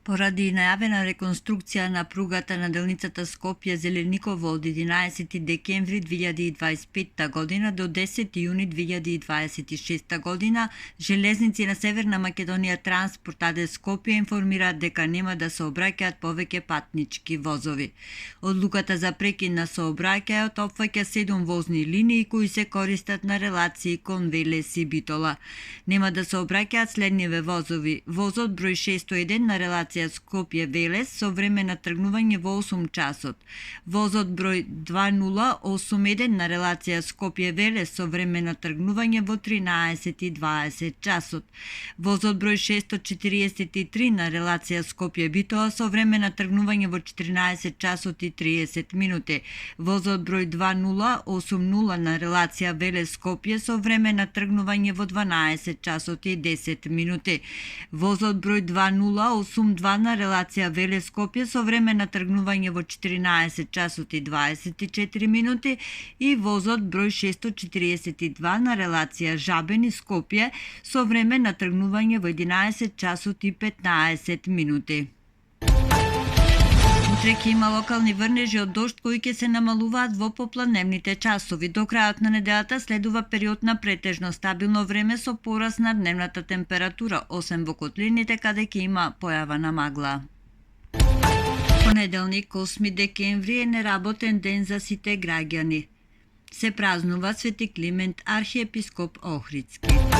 Поради најавена реконструкција на пругата на делницата Скопје-Зелениково од 11 декември 2025 година до 10 јуни 2026 година, Железници на Северна Македонија Транспорт АД Скопје информираат дека нема да сообраќаат повеќе патнички возови. Одлуката за прекин на сообраќајот опфаќа 7 возни линии кои се користат на релации кон Велес и Битола. Нема да сообраќаат следниве возови: возот број 601 на релација Скопје-Велес со време на тргнување во 8 часот. Возот број 2081 на релација Скопје-Велес со време на тргнување во 13:20 часот. Возот број 643 на релација Скопје-Битола со време на тргнување во 14 часот и 30 минути. Возот број 2080 на релација Велес-Скопје со време на тргнување во 12 часот и 10 минути. Возот број 2082 на релација Велес-Скопје со време на тргнување во 14 часот и 24 минути и возот број 642 на релација Жабени-Скопје со време на тргнување во 11 часот и 15 минути. Утре ќе има локални врнежи од дожд кои ќе се намалуваат во попладневните часови. До крајот на неделата следува период на претежно стабилно време со пораст на дневната температура, освен во котлините каде ќе има појава на магла. Понеделник, 8 декември е неработен ден за сите граѓани. Се празнува Свети Климент, архиепископ Охридски.